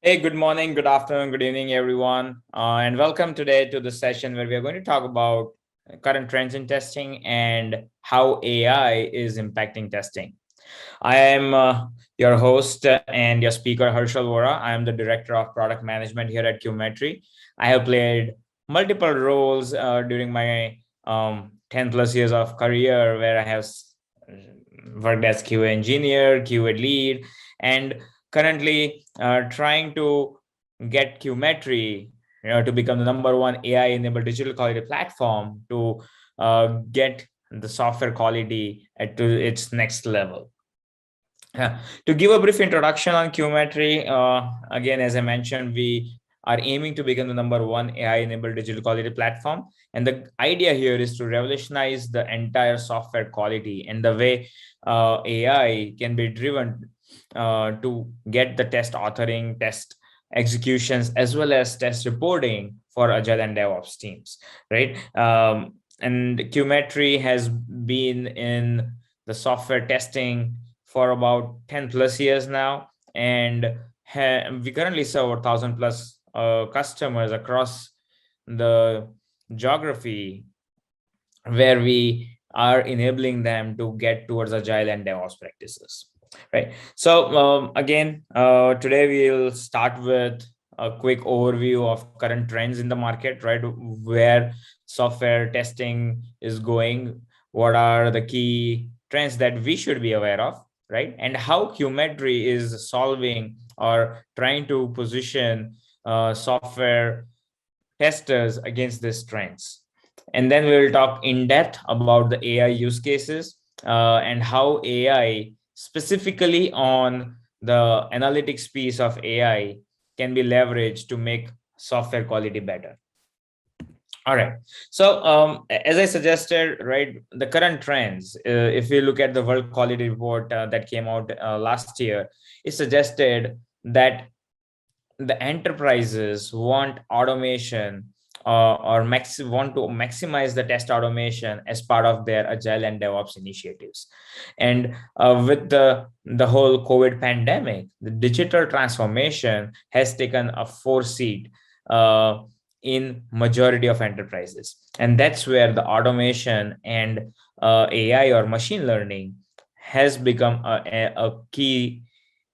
Hey, good morning, good afternoon, good evening, everyone, and welcome today to the session where we are going to talk about current trends in testing and how AI is impacting testing. I am your host and your speaker, Harshal Vora. I am the Director of Product Management here at QMetry. I have played multiple roles during my 10 plus years of career where I have worked as QA engineer, QA lead, and currently trying to get QMetry to become the number one AI-enabled digital quality platform to get the software quality to its next level. Yeah. To give a brief introduction on QMetry, again, as I mentioned, we are aiming to become the number one AI-enabled digital quality platform. And the idea here is to revolutionize the entire software quality and the way AI can be driven to get the test authoring, test executions, as well as test reporting for Agile and DevOps teams, right? And QMetry has been in the software testing for about 10 plus years now, and we currently serve 1,000 plus customers across the geography where we are enabling them to get towards agile and DevOps practices, right? So again, today we'll start with a quick overview of current trends in the market, right? Where software testing is going, what are the key trends that we should be aware of, right? And how QMetry is solving or trying to position software testers against these trends. And then we will talk in depth about the AI use cases and how AI, specifically on the analytics piece of AI, can be leveraged to make software quality better. All right. So as I suggested, right, the current trends, if we look at the World Quality Report that came out last year, it suggested that the enterprises want automation want to maximize the test automation as part of their agile and DevOps initiatives. And with the whole COVID pandemic, the digital transformation has taken a seat uh, in majority of enterprises, and that's where the automation and AI or machine learning has become a key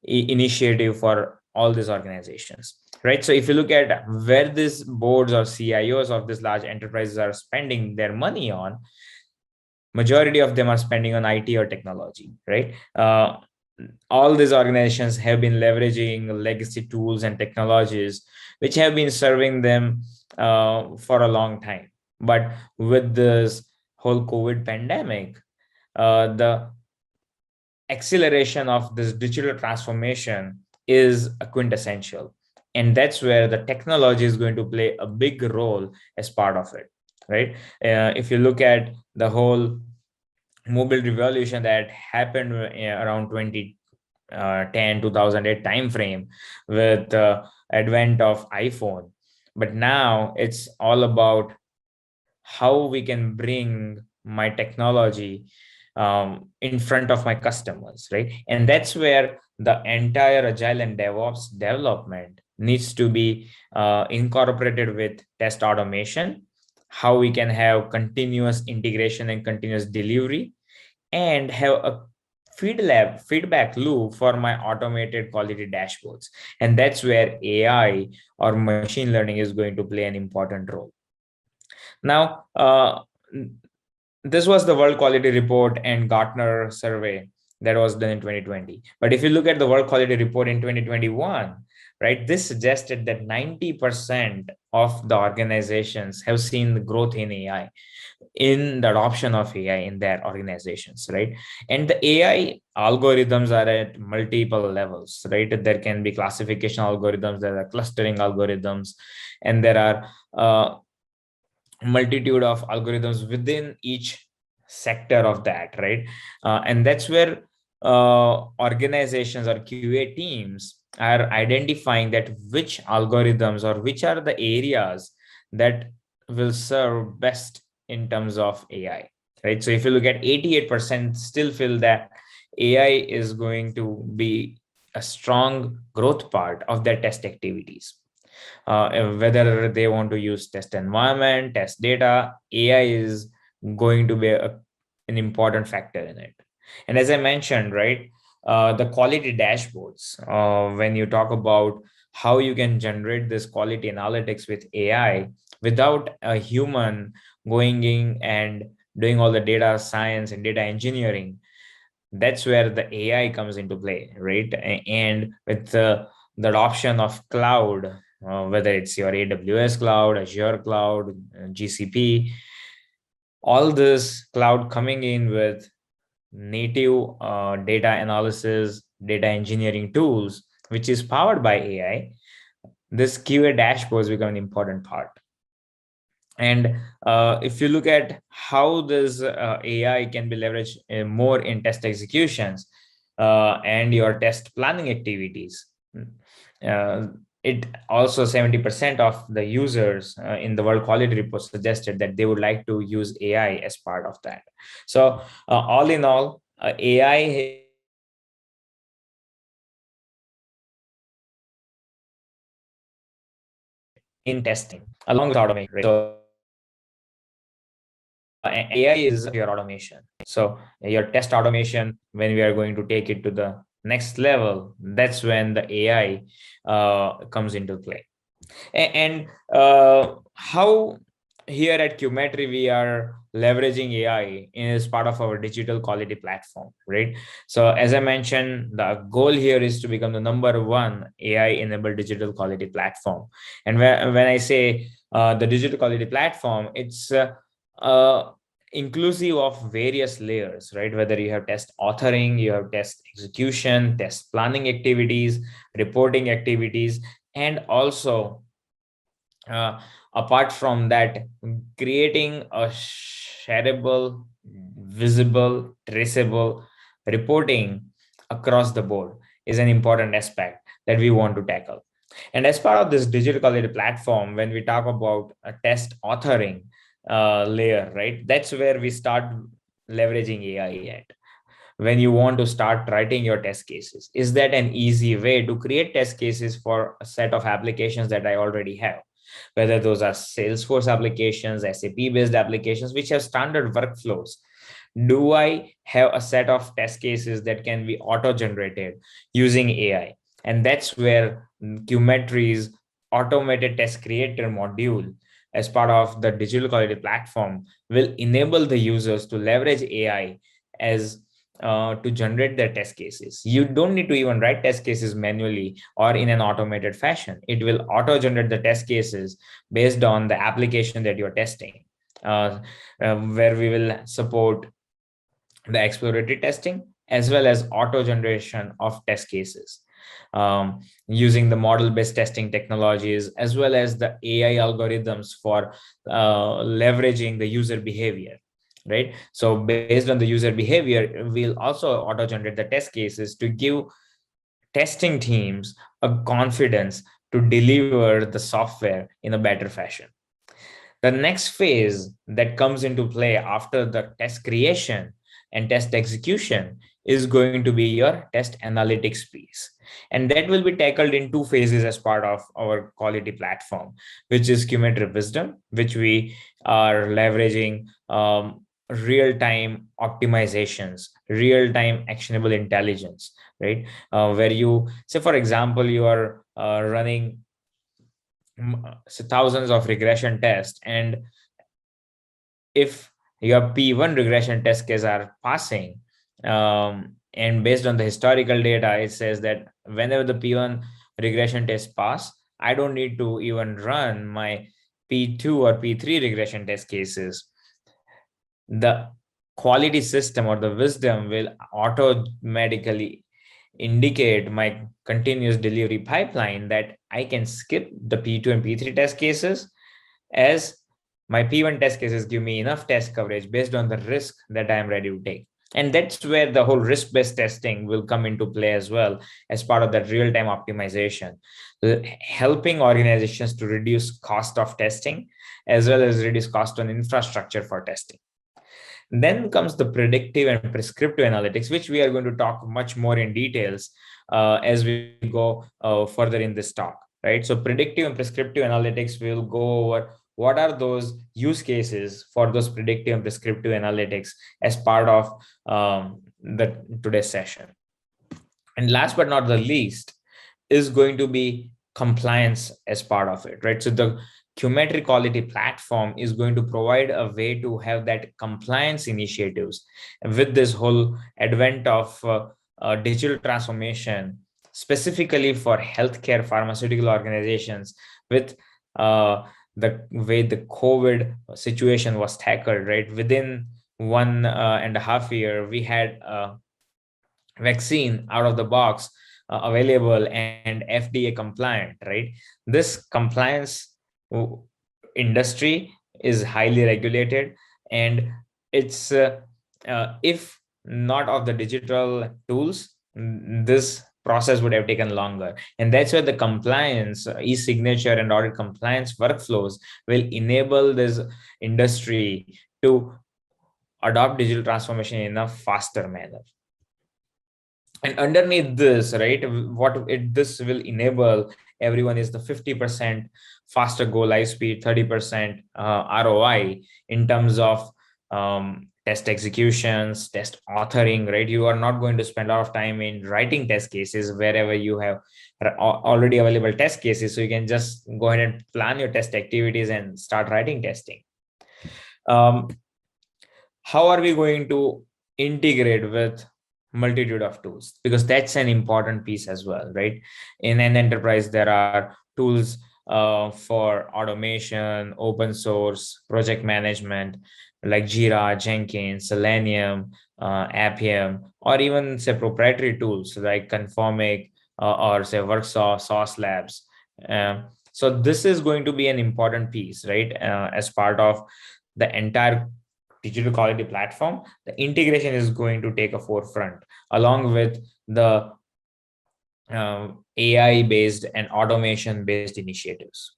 initiative for all these organizations, right? So if you look at where these boards or CIOs of these large enterprises are spending their money on, majority of them are spending on IT or technology, right? All these organizations have been leveraging legacy tools and technologies which have been serving them for a long time. But with this whole COVID pandemic, the acceleration of this digital transformation is a quintessential, and that's where the technology is going to play a big role as part of it, right? If you look at the whole mobile revolution that happened around 2010 2008 time frame with advent of iPhone, but now it's all about how we can bring my technology in front of my customers, right? And that's where the entire agile and DevOps development needs to be incorporated with test automation, how we can have continuous integration and continuous delivery, and have a feedback loop for my automated quality dashboards. And that's where AI or machine learning is going to play an important role. Now, this was the World Quality Report and Gartner survey that was done in 2020. But if you look at the World Quality Report in 2021, right, this suggested that 90% of the organizations have seen the growth in AI, in the adoption of AI in their organizations, right? And the AI algorithms are at multiple levels, right? There can be classification algorithms, there are clustering algorithms, and there are multitude of algorithms within each sector of that, right? And that's where organizations or QA teams are identifying that which algorithms or which are the areas that will serve best in terms of AI, right? So if you look at 88% still feel that AI is going to be a strong growth part of their test activities. Whether they want to use test environment, test data, AI is going to be an important factor in it. And as I mentioned, right, the quality dashboards, when you talk about how you can generate this quality analytics with AI without a human going in and doing all the data science and data engineering, that's where the AI comes into play, right? And with the adoption of cloud, whether it's your AWS cloud, Azure cloud, GCP, all this cloud coming in with native data analysis, data engineering tools, which is powered by AI, this QA dashboards become an important part. And if you look at how this AI can be leveraged more in test executions and your test planning activities, uh, it also 70% of the users in the World Quality Report suggested that they would like to use AI as part of that. So all in all, AI is going to be a significant in testing along with automation. So and AI is your automation. So your test automation, when we are going to take it to the next level, that's when the AI comes into play. And how here at QMetry we are leveraging AI as part of our digital quality platform, right? So as I mentioned, the goal here is to become the number one AI-enabled digital quality platform. And when I say the digital quality platform, it's inclusive of various layers, right? Whether you have test authoring, you have test execution, test planning activities, reporting activities, and also uh, apart from that, creating a shareable, visible, traceable reporting across the board is an important aspect that we want to tackle. And as part of this digital quality platform, when we talk about a test authoring layer, right, that's where we start leveraging AI at. When you want to start writing your test cases, is that an easy way to create test cases for a set of applications that I already have? Whether those are Salesforce applications, SAP based applications, which have standard workflows. Do I have a set of test cases that can be auto generated using AI? And that's where QMetry's automated test creator module, as part of the digital quality platform, will enable the users to leverage AI as to generate their test cases. You don't need to even write test cases manually or in an automated fashion. It will auto generate the test cases based on the application that you're testing, where we will support the exploratory testing as well as auto generation of test cases, using the model based testing technologies as well as the AI algorithms for leveraging the user behavior, right? So based on the user behavior, we'll also auto generate the test cases to give testing teams a confidence to deliver the software in a better fashion. The next phase that comes into play after the test creation and test execution is going to be your test analytics piece. And that will be tackled in two phases as part of our quality platform, which is QMetry Wisdom, which we are leveraging real-time optimizations, real-time actionable intelligence, right? Where you say, for example, you are running so thousands of regression tests, and if your P1 regression test case are passing, and based on the historical data, it says that whenever the P1 regression test pass, I don't need to even run my P2 or P3 regression test cases. The quality system or the wisdom will automatically indicate my continuous delivery pipeline that I can skip the P2 and P3 test cases, as my P1 test cases give me enough test coverage based on the risk that I am ready to take. And that's where the whole risk-based testing will come into play as well, as part of that real-time optimization, helping organizations to reduce cost of testing as well as reduce cost on infrastructure for testing. Then comes the predictive and prescriptive analytics, which we are going to talk much more in details as we go further in this talk, right? So predictive and prescriptive analytics will go over what are those use cases for those predictive and prescriptive analytics as part of the today's session. And last but not the least is going to be compliance as part of it, right? So the QMetry quality platform is going to provide a way to have that compliance initiatives with this whole advent of digital transformation, specifically for healthcare pharmaceutical organizations, with the way the COVID situation was tackled, right? Within 1.5 years, we had vaccine out of the box available and FDA compliant, right? This compliance industry is highly regulated, and it's if not of the digital tools, this process would have taken longer. And that's where the compliance, e-signature and audit compliance workflows will enable this industry to adopt digital transformation in a faster manner. And underneath this, right, this will enable everyone is the 50% faster go live speed, 30% ROI in terms of test executions, test authoring, right? You are not going to spend a lot of time in writing test cases wherever you have already available test cases. So you can just go ahead and plan your test activities and start writing testing. How are we going to integrate with multitude of tools? Because that's an important piece as well, right? In an enterprise, there are tools for automation, open source, project management, like Jira, Jenkins, Selenium, Appium, or even say proprietary tools like Conformic or say Worksaw, Sauce Labs. So this is going to be an important piece, right? As part of the entire digital quality platform, the integration is going to take a forefront along with the AI based and automation based initiatives.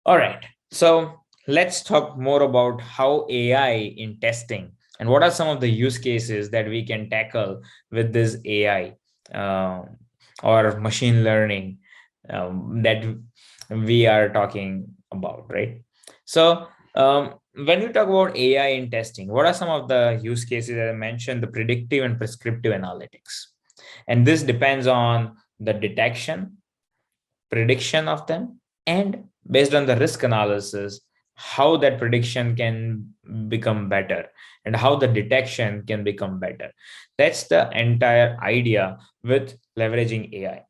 All right, so let's talk more about how AI in testing and what are some of the use cases that we can tackle with this AI or machine learning that we are talking about, right? So when we talk about AI in testing, what are some of the use cases that I mentioned? The predictive and prescriptive analytics. And this depends on the detection, prediction of them, and based on the risk analysis, how that prediction can become better and how the detection can become better. That's the entire idea with leveraging AI.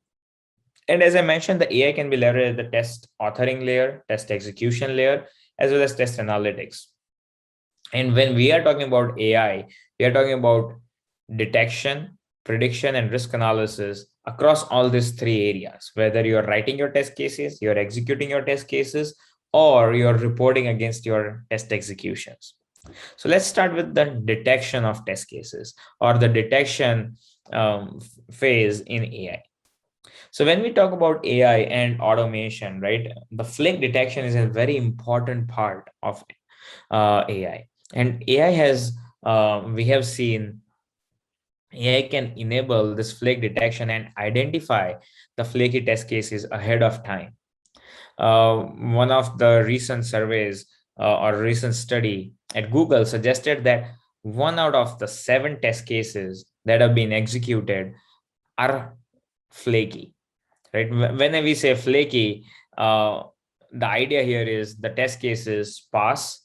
And as I mentioned, the AI can be leveraged at the test authoring layer, test execution layer, as well as test analytics. And when we are talking about AI, we are talking about detection, prediction, and risk analysis across all these three areas, whether you're writing your test cases, you're executing your test cases, or you're reporting against your test executions. So let's start with the detection of test cases or the detection phase in AI. So when we talk about AI and automation, right, the flake detection is a very important part of AI. And AI has, we have seen AI can enable this flake detection and identify the flaky test cases ahead of time. One of the recent surveys or recent study at Google suggested that 1 out of the 7 test cases that have been executed are flaky, right? When we say flaky, the idea here is the test cases pass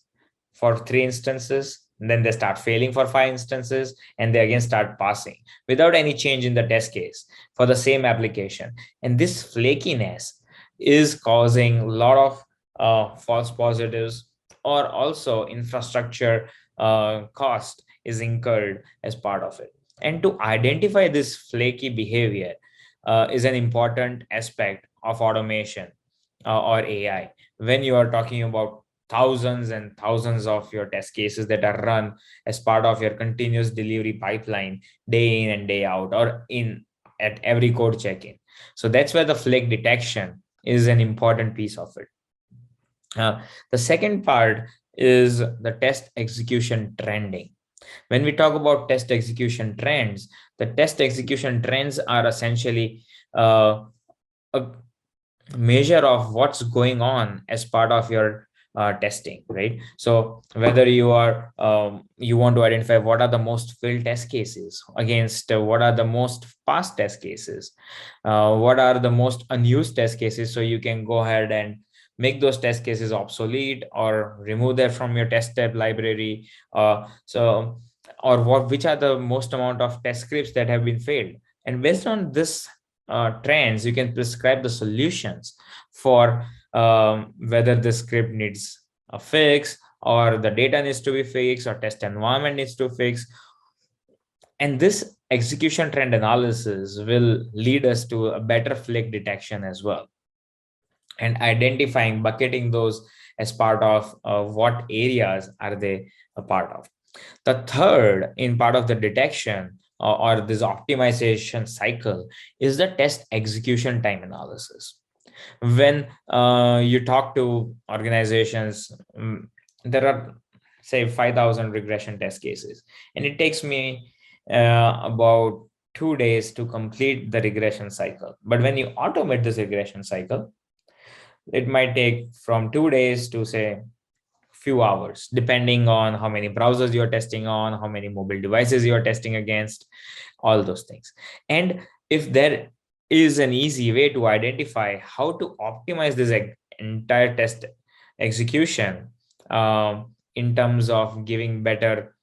for 3 instances, then they start failing for 5 instances, and they again start passing without any change in the test case for the same application. And this flakiness is causing a lot of false positives, or also infrastructure cost is incurred as part of it. And to identify this flaky behavior is an important aspect of automation or AI. When you are talking about thousands and thousands of your test cases that are run as part of your continuous delivery pipeline day in and day out, or in at every code check-in. So that's where the flake detection is an important piece of it. The second part is the test execution trending. When we talk about test execution trends, the test execution trends are essentially a measure of what's going on as part of your testing, right? So whether you want to identify what are the most filled test cases against what are the most past test cases, what are the most unused test cases, so you can go ahead and make those test cases obsolete or remove them from your test step library, so or which are the most amount of test scripts that have been failed. And based on this trends, you can prescribe the solutions for whether the script needs a fix, or the data needs to be fixed, or test environment needs to fix. And this execution trend analysis will lead us to a better flag detection as well, and identifying, bucketing those as part of what areas are they a part of. The third in part of the detection or this optimization cycle is the test execution time analysis. When you talk to organizations, there are, say, 5,000 regression test cases, and it takes me about 2 days to complete the regression cycle. But when you automate this regression cycle, it might take from 2 days to, say, few hours, depending on how many browsers you're testing on, how many mobile devices you're testing against, all those things. And if there is an easy way to identify how to optimize this entire test execution, in terms of giving better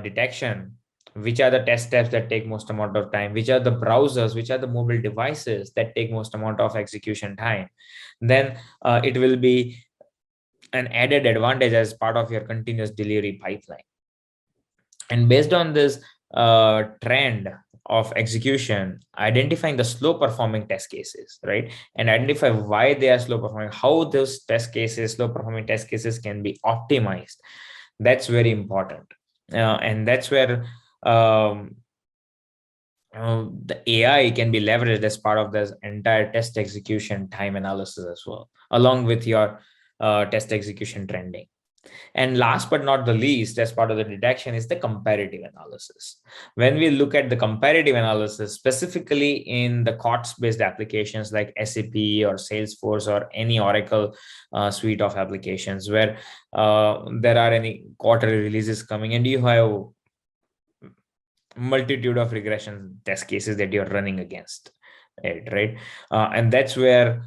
detection, which are the test steps that take most amount of time, which are the browsers, which are the mobile devices that take most amount of execution time, then it will be an added advantage as part of your continuous delivery pipeline. And based on this trend of execution, identifying the slow performing test cases, right? And identify why they are slow performing, how those test cases, slow performing test cases can be optimized. That's very important. And that's where the AI can be leveraged as part of this entire test execution time analysis as well, along with your test execution trending. And last but not the least, as part of the detection, is the comparative analysis. When we look at the comparative analysis, specifically in the COTS-based applications like SAP or Salesforce or any Oracle suite of applications, where there are any quarterly releases coming, and you have multitude of regression test cases that you're running against it, right? And that's where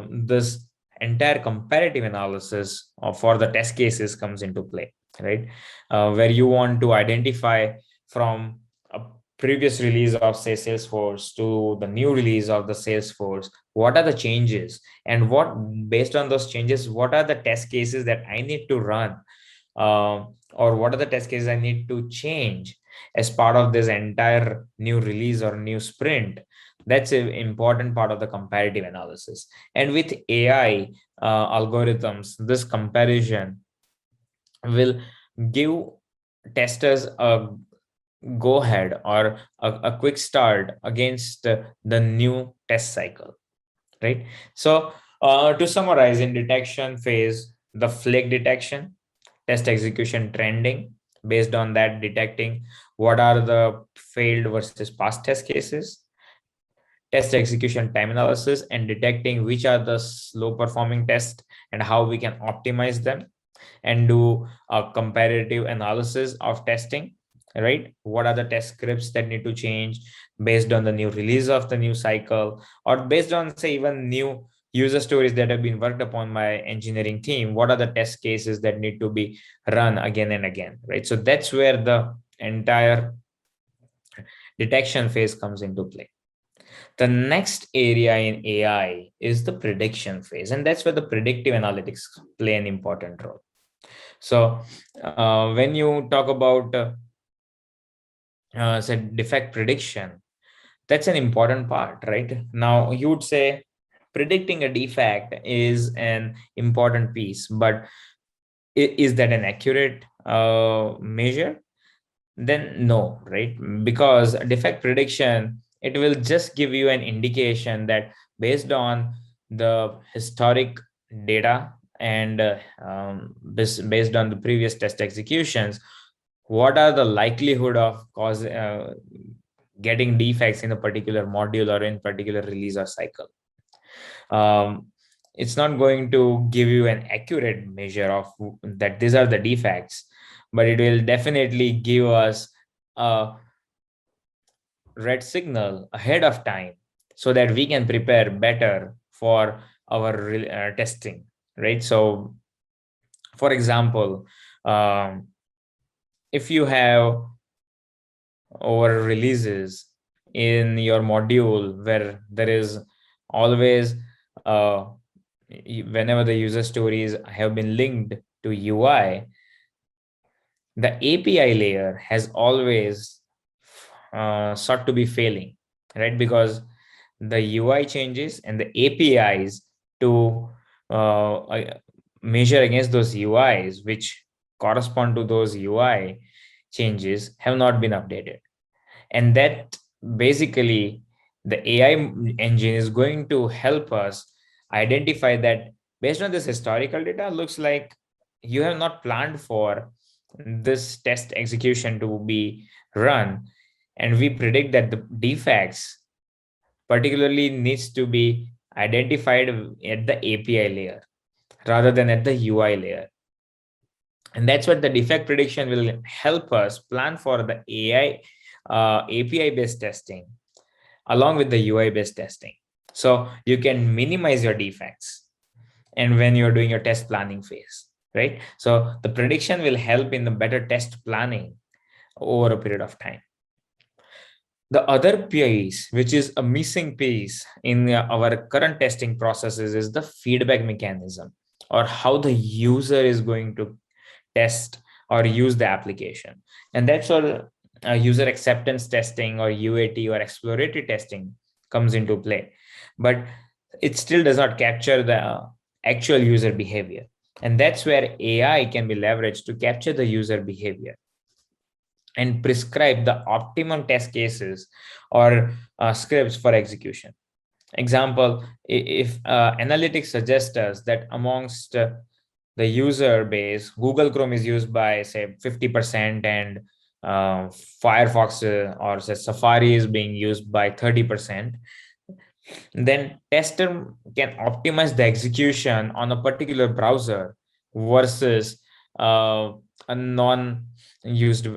this entire comparative analysis for the test cases comes into play, right? Where you want to identify from a previous release of, say, Salesforce to the new release of the Salesforce, what are the changes, and what, based on those changes, what are the test cases that I need to run, or what are the test cases I need to change as part of this entire new release or new sprint. That's an important part of the comparative analysis. And with AI algorithms, this comparison will give testers a go ahead or a quick start against the new test cycle, right? So to summarize, in detection phase, the flake detection, test execution trending, based on that detecting what are the failed versus past test cases, test execution time analysis, and detecting which are the slow performing tests and how we can optimize them, and do a comparative analysis of testing, right? What are the test scripts that need to change based on the new release of the new cycle, or based on, say, even new user stories that have been worked upon by engineering team? What are the test cases that need to be run again and again, right? So that's where the entire detection phase comes into play. The next area in AI is the prediction phase, and that's where the predictive analytics play an important role. So when you talk about say, defect prediction, that's an important part, right? Now you would say predicting a defect is an important piece, but is that an accurate measure? Then no, right? Because defect prediction, it will just give you an indication that based on the historic data and based on the previous test executions, what are the likelihood of getting defects in a particular module or in particular release or cycle. um, it's not going to give you an accurate measure of that these are the defects, but it will definitely give us a red signal ahead of time so that we can prepare better for our testing, right? So for example, um, if you have over releases in your module where there is always whenever the user stories have been linked to UI, the API layer has always sought to be failing, right? Because the UI changes and the APIs to measure against those UIs, which correspond to those UI changes, have not been updated. And that basically the AI engine is going to help us identify that based on this historical data, looks like you have not planned for this test execution to be run. And we predict that the defects particularly needs to be identified at the API layer rather than at the UI layer. And that's what the defect prediction will help us plan for the AI API based testing along with the UI based testing. So you can minimize your defects and when you're doing your test planning phase, right? So the prediction will help in the better test planning over a period of time. The other piece, which is a missing piece in our current testing processes, is the feedback mechanism, or how the user is going to test or use the application. And that's where user acceptance testing or UAT or exploratory testing comes into play. But it still does not capture the actual user behavior. And that's where AI can be leveraged to capture the user behavior and prescribe the optimum test cases or scripts for execution. Example, if analytics suggests us that amongst the user base, Google Chrome is used by say 50% and Firefox or say Safari is being used by 30%, then tester can optimize the execution on a particular browser versus a non-used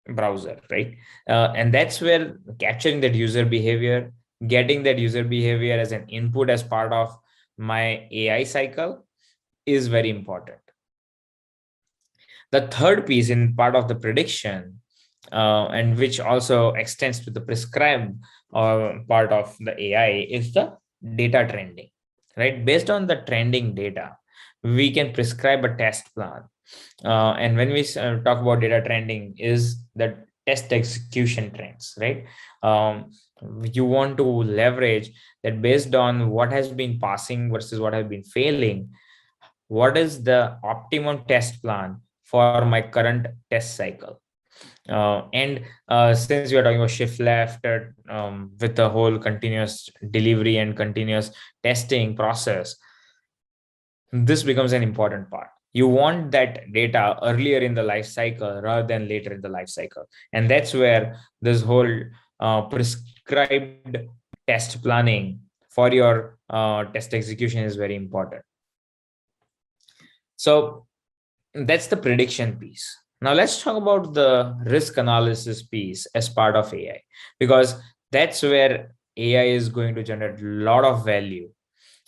browser, right? And that's where capturing that user behavior, getting that user behavior as an input as part of my AI cycle is very important. The third piece in part of the prediction, and which also extends to the prescribed part of the AI, is the data trending, right? Based on the trending data, we can prescribe a test plan. And when we talk about data trending, is the test execution trends, right? Um, you want to leverage that based on what has been passing versus what has been failing. What is the optimum test plan for my current test cycle? And since we are talking about shift left with the whole continuous delivery and continuous testing process, this becomes an important part. You want that data earlier in the life cycle rather than later in the life cycle. And that's where this whole prescribed test planning for your test execution is very important. So that's the prediction piece. Now let's talk about the risk analysis piece as part of AI, because that's where AI is going to generate a lot of value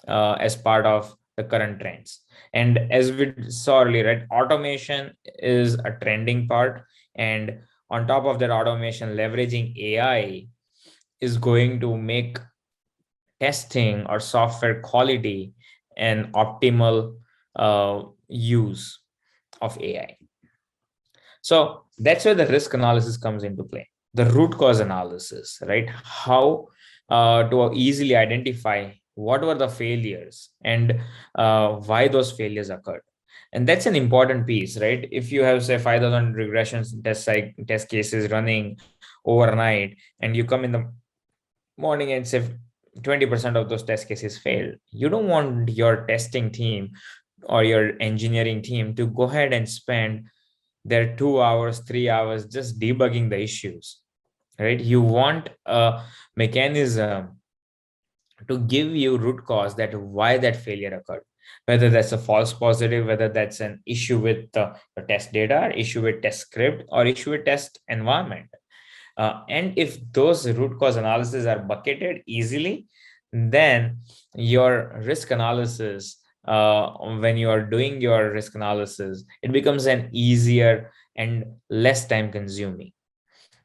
as part of the current trends. And as we saw earlier, right, automation is a trending part. And on top of that automation, leveraging AI is going to make testing or software quality an optimal use of AI. So that's where the risk analysis comes into play. The root cause analysis, right? How to easily identify what were the failures and why those failures occurred. And that's an important piece, right? If you have say 5,000 regressions test cases running overnight, and you come in the morning and say 20% of those test cases failed, you don't want your testing team or your engineering team to go ahead and spend their 2 hours, 3 hours just debugging the issues, right? You want a mechanism to give you root cause that why that failure occurred, whether that's a false positive, whether that's an issue with the test data, issue with test script, or issue with test environment. And if those root cause analysis are bucketed easily, then your risk analysis, when you are doing your risk analysis, it becomes an easier and less time consuming.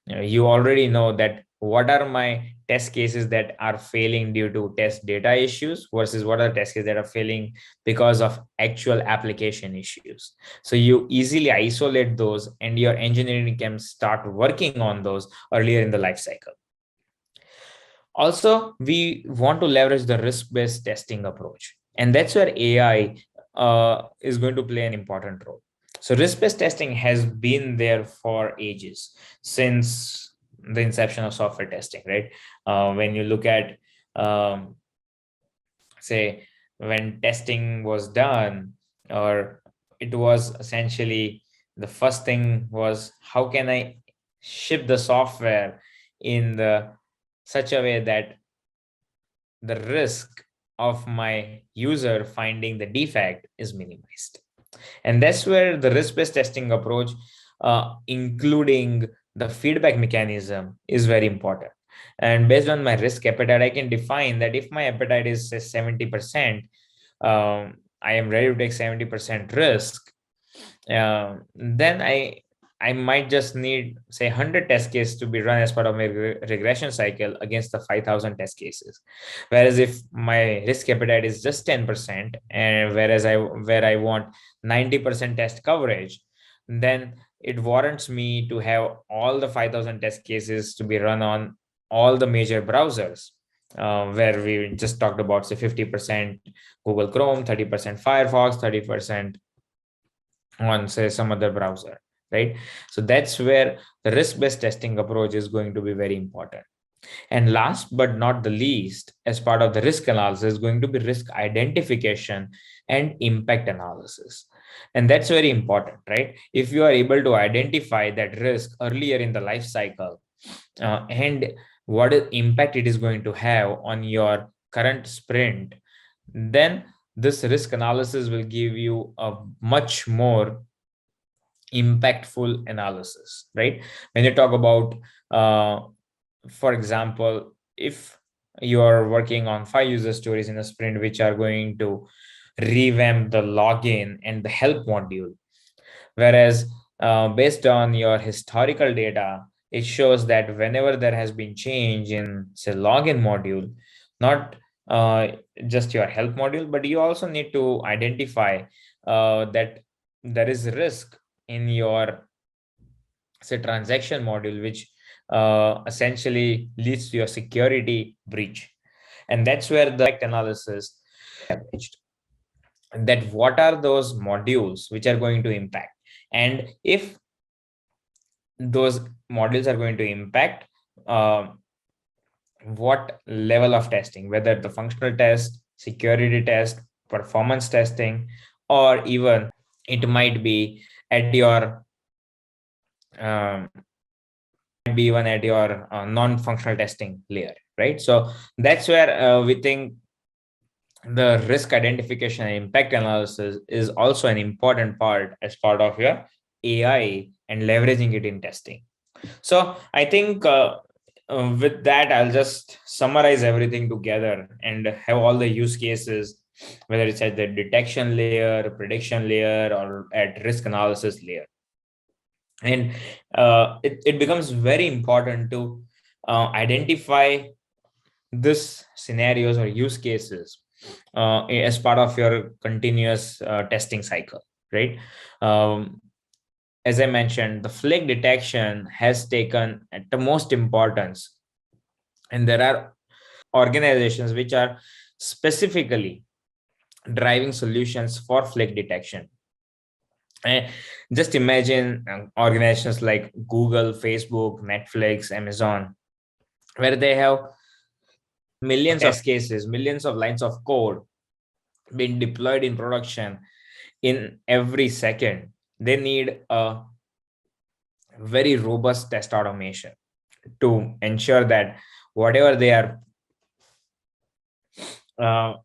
You already know that what are my test cases that are failing due to test data issues versus what are test cases that are failing because of actual application issues. So you easily isolate those and your engineering can start working on those earlier in the life cycle. Also, we want to leverage the risk-based testing approach, and that's where AI is going to play an important role. So risk-based testing has been there for ages, since the inception of software testing, right? When you look at, um, say, when testing was done, or it was essentially the first thing was how can I ship the software in the such a way that the risk of my user finding the defect is minimized. And that's where the risk-based testing approach, including the feedback mechanism, is very important. And based on my risk appetite, I can define that if my appetite is say 70%, I am ready to take 70% risk. Then I might just need say 100 test cases to be run as part of my regression cycle against the 5,000 test cases. Whereas if my risk appetite is just 10%, and where I want 90% test coverage, then it warrants me to have all the 5,000 test cases to be run on all the major browsers, where we just talked about say 50% Google Chrome, 30% Firefox, 30% on say some other browser, right? So that's where the risk-based testing approach is going to be very important. And last but not the least, as part of the risk analysis, is going to be risk identification and impact analysis. And that's very important, right? If you are able to identify that risk earlier in the life cycle, and what impact it is going to have on your current sprint, then this risk analysis will give you a much more impactful analysis, right? When you talk about, for example, if you are working on 5 user stories in a sprint which are going to revamp the login and the help module, whereas based on your historical data, it shows that whenever there has been change in say login module, not uh, just your help module, but you also need to identify that there is risk in your say transaction module, which essentially leads to your security breach. And that's where the impact analysis established, that what are those modules which are going to impact, and if those modules are going to impact, uh, what level of testing, whether the functional test, security test, performance testing, or even it might be at your um, be even at your non-functional testing layer, right? So that's where we think the risk identification and impact analysis is also an important part as part of your AI and leveraging it in testing. So I think with that, I'll just summarize everything together and have all the use cases, whether it's at the detection layer, prediction layer, or at risk analysis layer. And it becomes very important to identify this scenarios or use cases as part of your continuous testing cycle, right? um, as I mentioned, the flake detection has taken at the most importance, and there are organizations which are specifically driving solutions for flake detection. And just imagine organizations like Google, Facebook, Netflix, Amazon, where they have millions of cases, millions of lines of code being deployed in production, in every second, they need a very robust test automation to ensure that whatever they are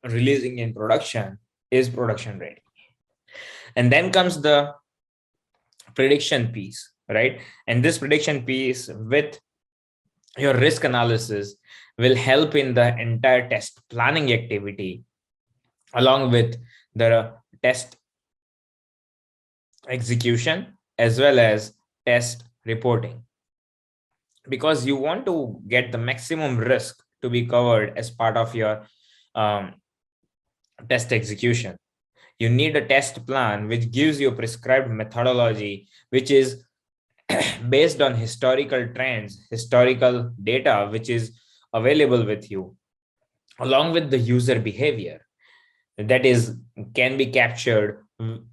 releasing in production is production ready. And then comes the prediction piece, right? And this prediction piece with your risk analysis will help in the entire test planning activity, along with the test execution as well as test reporting, because you want to get the maximum risk to be covered as part of your um, test execution. You need a test plan which gives you a prescribed methodology, which is based on historical trends, historical data, which is available with you, along with the user behavior that is can be captured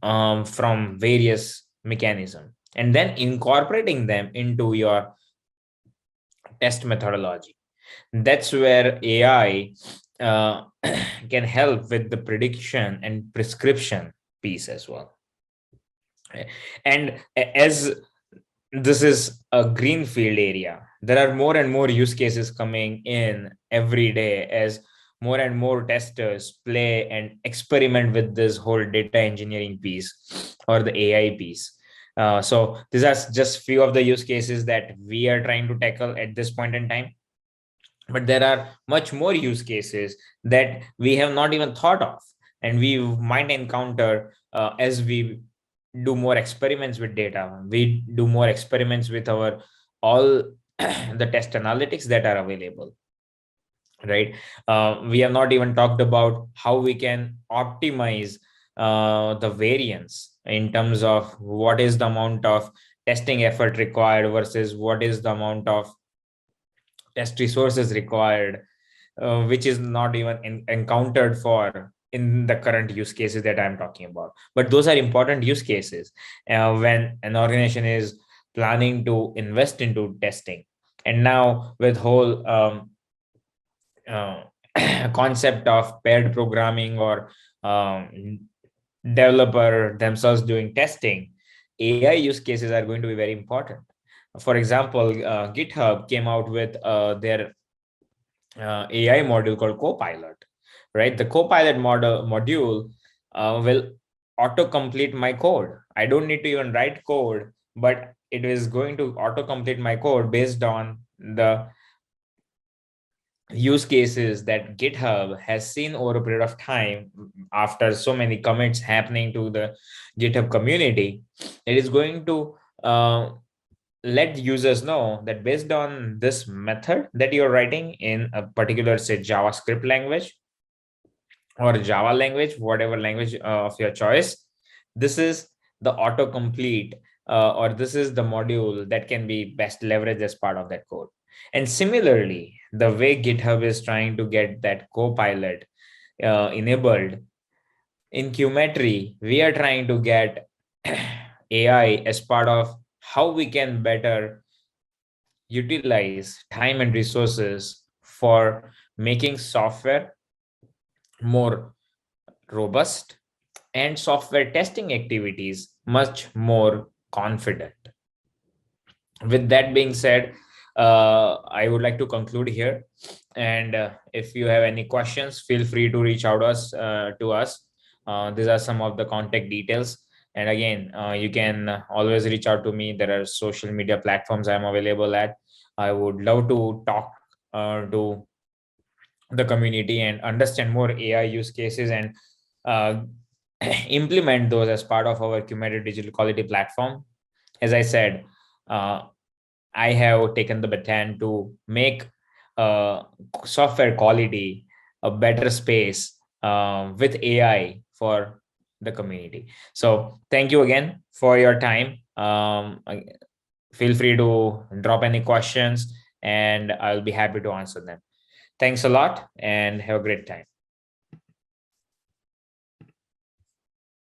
from various mechanisms, and then incorporating them into your test methodology. That's where AI can help with the prediction and prescription piece as well. And as this is a greenfield area, there are more and more use cases coming in every day as more and more testers play and experiment with this whole data engineering piece or the AI piece. So these are just few of the use cases that we are trying to tackle at this point in time, but there are much more use cases that we have not even thought of, and we might encounter as we do more experiments with data, we do more experiments with our all the test analytics that are available, right? We have not even talked about how we can optimize the variance in terms of what is the amount of testing effort required versus what is the amount of test resources required, which is not even encountered for in the current use cases that I'm talking about. But those are important use cases when an organization is planning to invest into testing. And now with whole uh, concept of paired programming or developer themselves doing testing, AI use cases are going to be very important. For example, GitHub came out with their AI module called Copilot, right? The Copilot module will auto-complete my code. I don't need to even write code, but it is going to auto-complete my code based on the use cases that GitHub has seen over a period of time after so many commits happening to the GitHub community. It is going to let users know that based on this method that you're writing in a particular, say, JavaScript language or Java language, whatever language of your choice, this is the autocomplete or this is the module that can be best leveraged as part of that code. And similarly, the way GitHub is trying to get that Copilot enabled in QMetry, we are trying to get AI as part of how we can better utilize time and resources for making software more robust and software testing activities much more confident. With that being said, I would like to conclude here. And if you have any questions, feel free to reach out to us. These are some of the contact details. And again, you can always reach out to me. There are social media platforms I'm available at. I would love to talk to the community and understand more AI use cases and uh, implement those as part of our QMetry digital quality platform. As I said, uh, I have taken the baton to make uh, software quality a better space with AI for the community. So thank you again for your time. Feel free to drop any questions and I'll be happy to answer them. Thanks a lot and have a great time.